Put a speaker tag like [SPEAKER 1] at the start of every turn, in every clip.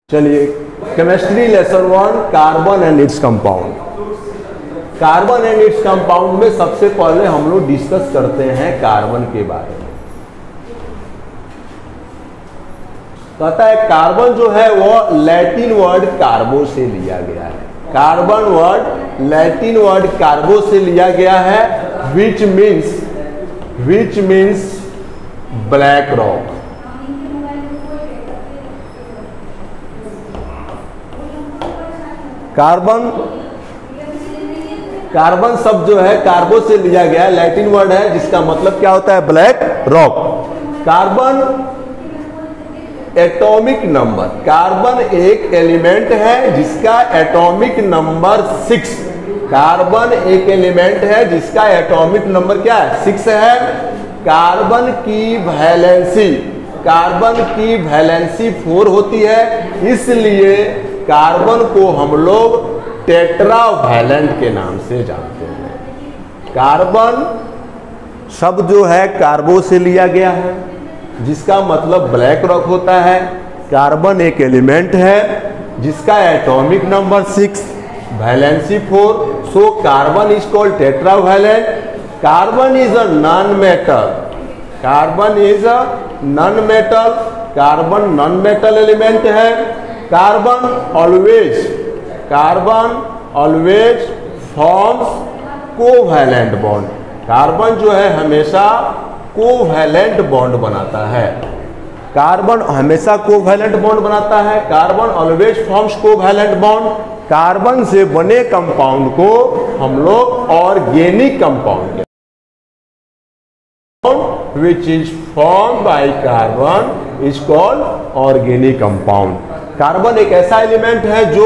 [SPEAKER 1] चलिए, chemistry lesson 1 carbon and its compound. Carbon and its compound में सबसे पहले हम लोग डिस्कस करते हैं कार्बन के बारे में। कहता है कार्बन जो है वो लैटिन वर्ड कार्बो से लिया गया है। कार्बन वर्ड लैटिन वर्ड कार्बो से लिया गया है, which means black rock. Carbon शब्द जो है कार्बो से लिया गया है, लैटिन वर्ड है जिसका मतलब क्या होता है, black rock. Carbon atomic number, carbon एक एलिमेंट है जिसका एटॉमिक नंबर 6। कार्बन एक एलिमेंट है जिसका एटॉमिक नंबर क्या है, 6 है। कार्बन की वैलेंसी 4 होती है, इसलिए कार्बन को हम लोग टेट्रावैलेंट के नाम से जानते हैं। कार्बन शब्द जो है कार्बो से लिया गया है जिसका मतलब ब्लैक रॉक होता है। कार्बन एक एलिमेंट है जिसका atomic number 6, valency 4, so carbon is called tetravalent. Carbon is a non metal, carbon non metal element है। Carbon always forms covalent bond. Carbon जो है हमेशा कोवैलेंट बॉन्ड बनाता है। कार्बन हमेशा कोवैलेंट बॉन्ड बनाता है। Carbon always forms covalent bond. Carbon से बने कंपाउंड को हम लोग organic compound, which is formed by carbon is called organic compound। Carbon एक ऐसा एलिमेंट है जो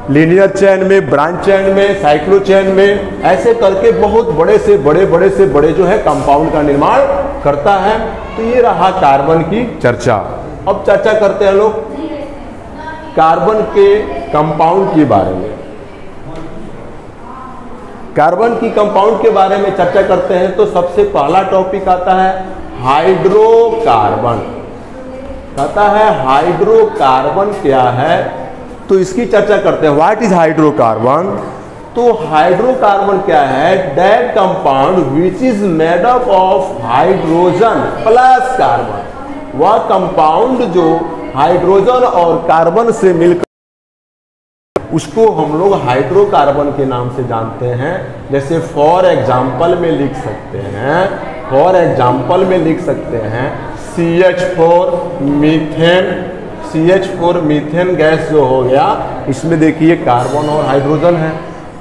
[SPEAKER 1] लीनियर चेन में, ब्रांच चेन में, साइक्लो चेन में ऐसे करके बहुत बड़े से बड़े जो है कंपाउंड का निर्माण करता है। तो ये रहा कार्बन की चर्चा। अब चर्चा करते हैं लोग कार्बन के कंपाउंड के बारे में। कार्बन की कंपाउंड के बारे में चर्चा करते हैं तो सबसे पहला टॉपिक आता है हाइड्रोकार्बन। कहता है हाइड्रोकार्बन क्या है, तो इसकी चर्चा करते हैं। What is hydrocarbon? तो हाइड्रोकार्बन क्या है, that compound which is made up of hydrogen plus carbon. वह कंपाउंड जो हाइड्रोजन और कार्बन से मिलकर, उसको हम लोग हाइड्रोकार्बन के नाम से जानते हैं। जैसे फॉर एग्जाम्पल में लिख सकते हैं CH4 मीथेन गैस जो हो गया, इसमें देखिए कार्बन और हाइड्रोजन है।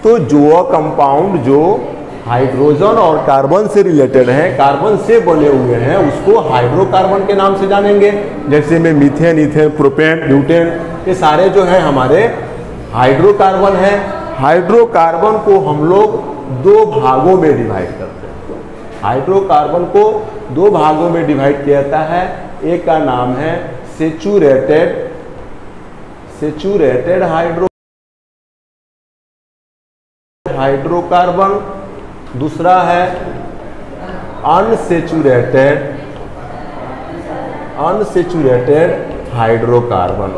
[SPEAKER 1] तो जो कंपाउंड जो हाइड्रोजन और कार्बन से रिलेटेड है, कार्बन से बने हुए हैं, उसको हाइड्रोकार्बन के नाम से जानेंगे। जैसे में मीथेन, इथेन, प्रोपेन, ब्यूटेन, ये सारे जो है हमारे हाइड्रोकार्बन है। हाइड्रोकार्बन को हम लोग 2 भागों में डिवाइड करते हैं। हाइड्रोकार्बन को 2 भागों में डिवाइड किया जाता है। एक का नाम है सेचुरेटेड हाइड्रोकार्बन, दूसरा है अनसेचुरेटेड हाइड्रोकार्बन।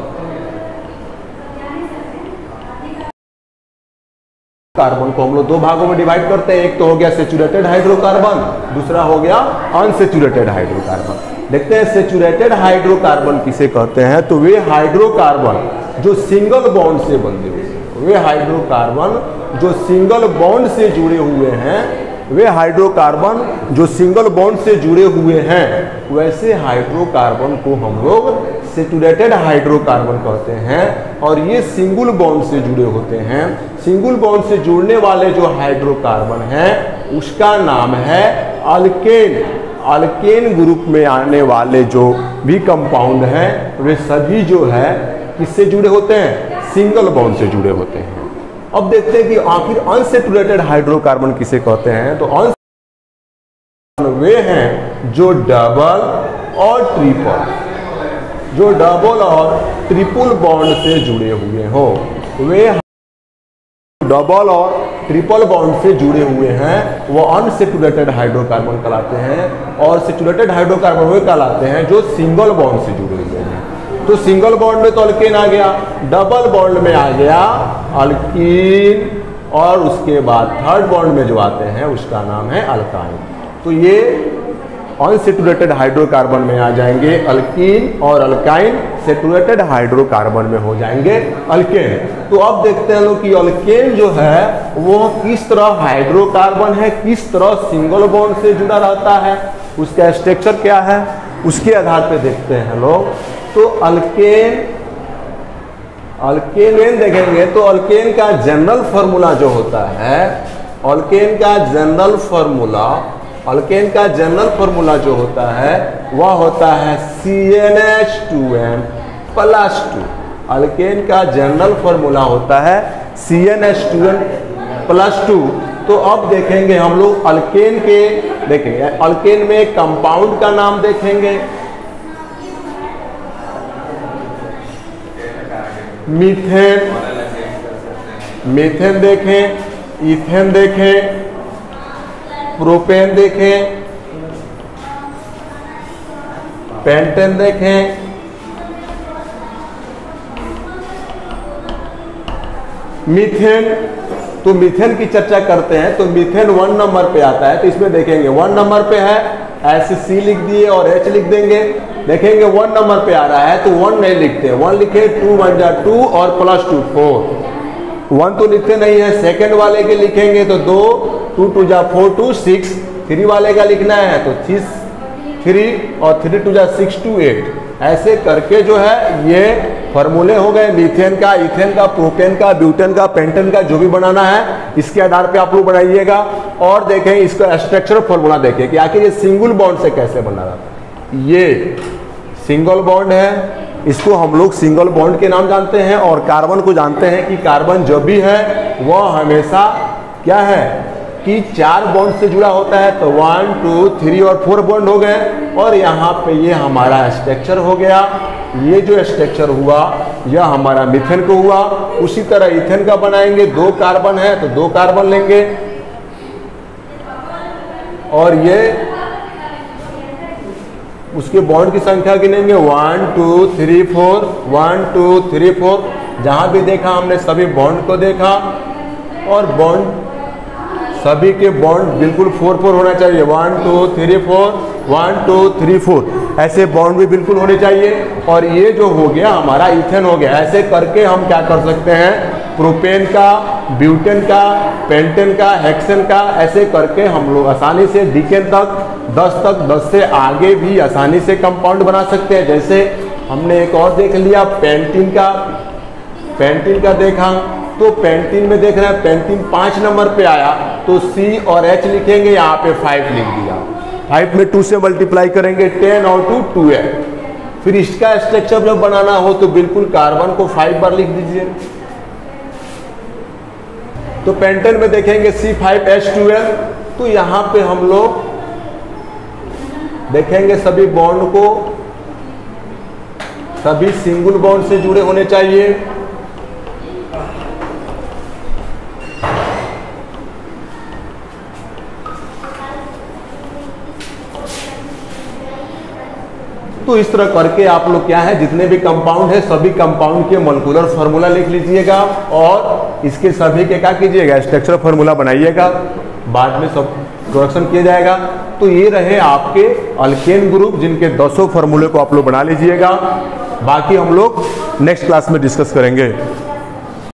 [SPEAKER 1] कार्बन को हम लोग 2 भागों में डिवाइड करते हैं। एक तो हो गया सेचुरेटेड हाइड्रोकार्बन, दूसरा हो गया अनसेचुरेटेड हाइड्रोकार्बन। देखते हैं सेचुरेटेड हाइड्रोकार्बन किसे कहते हैं। तो वे हाइड्रोकार्बन जो सिंगल बॉन्ड से बंधे हुए हैं, वे हाइड्रोकार्बन जो सिंगल बॉन्ड से जुड़े हुए हैं, वे हाइड्रोकार्बन जो सिंगल बॉन्ड से जुड़े हुए हैं, वैसे हाइड्रोकार्बन को हम लोग सेचुरेटेड हाइड्रोकार्बन कहते हैं। और ये सिंगल बॉन्ड से जुड़े होते हैं। सिंगल बॉन्ड से जुड़ने वाले जो हाइड्रोकार्बन है उसका नाम है अल्केन। अल्केन ग्रुप में आने वाले जो भी कंपाउंड हैं वे सभी जो है किससे जुड़े होते हैं, सिंगल बॉन्ड से जुड़े होते हैं। अब देखते हैं कि आखिर अनसेचुरेटेड हाइड्रोकार्बन किसे कहते हैं। तो अनसेचुरेटेड वे हैं जो डबल और ट्रिपल बॉन्ड से जुड़े हुए हो। वे डबल और ट्रिपल बॉन्ड से जुड़े हुए हैं, वो अनसेचुरेटेड हाइड्रोकार्बन कहलाते हैं। और सेचुरेटेड हाइड्रोकार्बन वे कहलाते हैं जो सिंगल बॉन्ड से जुड़े हुए हैं। तो सिंगल बॉन्ड में तो अल्केन आ गया, डबल बॉन्ड में आ गया अल्कीन, और उसके बाद थर्ड बॉन्ड में जो आते हैं उसका नाम है अल्काइन। तो ये अनसेचुरेटेड हाइड्रोकार्बन में आ जाएंगे अल्कीन, और अल्काइन सेचुरेटेड हाइड्रोकार्बन में हो जाएंगे अल्केन। तो अब देखते हैं लोग कि अल्केन जो है वो किस तरह हाइड्रोकार्बन है, किस तरह सिंगल बॉन्ड से जुड़ा रहता है, उसका स्ट्रक्चर क्या है, उसके आधार पे देखते हैं लोग। तो अल्केन देखेंगे तो अल्केन का जनरल फार्मूला जो होता है, अल्केन का जनरल फार्मूला जो होता है वह होता है CnH2n + 2। अल्केन का जनरल फार्मूला होता है CnH2n + 2। तो अब देखेंगे हम लोग अल्केन के, देखेंगे अल्केन में कंपाउंड का नाम देखेंगे, मीथेन देखें, इथेन देखें, प्रोपेन देखें, पेंटेन देखें, मीथेन। तो मीथेन की चर्चा करते हैं तो मीथेन 1 नंबर पे आता है, तो इसमें देखेंगे 1 नंबर पे है, ऐसे C लिख दिए और H लिख देंगे। देखेंगे 1 नंबर पे आ रहा है तो 1 नहीं लिखते, 1 लिखे 2 1 जा 2 और +2 4। 1 तो लिखते नहीं है, सेकंड वाले के लिखेंगे तो 2 2 2 जा 4 2 6। 3 वाले का लिखना है तो 3 और 3 2 जा 6 2 8। ऐसे करके जो है ये फार्मूले हो गए मीथेन का, इथेन का, प्रोपेन का, ब्यूटेन का, पेंटेन का, जो भी बनाना है इसके आधार पे आप लोग बनाइएगा। और देखें इसका स्ट्रक्चर फार्मूला देखें कि आखिर ये सिंगल बॉन्ड से कैसे बना रहा था। ये सिंगल बॉन्ड है, इसको हम लोग सिंगल बॉन्ड के नाम जानते हैं, और कार्बन को जानते हैं कि कार्बन जो भी है वह हमेशा क्या है कि 4 बॉन्ड से जुड़ा होता है। तो 1 2 3 और 4 बॉन्ड हो गए, और यहाँ पे ये हमारा स्ट्रक्चर हो गया। ये जो स्ट्रक्चर हुआ यह हमारा मीथेन को हुआ। उसी तरह इथेन का बनाएंगे, 2 कार्बन है तो 2 कार्बन लेंगे, और ये उसके बॉन्ड की संख्या गिनेंगे 1 2 3 4 1 2 3 4। जहां भी देखा हमने सभी बॉन्ड को देखा, और बॉन्ड सभी के बॉन्ड बिल्कुल 4 4 होना चाहिए। 1 2 3 4 1 2 3 4 ऐसे बॉन्ड भी बिल्कुल होने चाहिए। और ये जो हो गया हमारा इथेन हो गया। ऐसे करके हम क्या कर सकते हैं, प्रोपेन का, ब्यूटेन का, पेंटेन का, हेक्सेन का, ऐसे करके हम लोग आसानी से डिकेन तक 10 से आगे भी आसानी से कंपाउंड बना सकते हैं। जैसे हमने एक और देख लिया पेंटीन का देखा, तो पेंटीन में देख रहे हैं पेंटीन 5 नंबर पे आया तो C और H लिखेंगे, यहाँ पे 5 लिख दिया। 5 में 2 से मल्टीप्लाई करेंगे 10 और 2 2 है। फिर इसका स्ट्रक्चर जब बनाना हो तो बिल्कुल कार्बन को 5 बार लिख दीजिए। तो पेंटेन में देखेंगे C5H12। तो यहाँ पे हम लोग देखेंगे सभी बॉन्ड को, सभी सिंगल बॉन्ड से जुड़े होने चाहिए। तो इस तरह करके आप लोग क्या है, जितने भी कंपाउंड है सभी कंपाउंड के मोलेकुलर फार्मूला लिख लीजिएगा, और इसके सभी के क्या कीजिएगा, स्ट्रक्चर फार्मूला बनाइएगा। बाद में सब प्रोडक्शन किया जाएगा। तो ये रहे आपके अल्केन ग्रुप, जिनके 10 फार्मूले को आप लोग बना लीजिएगा। बाकी हम लोग नेक्स्ट क्लास में डिस्कस करेंगे।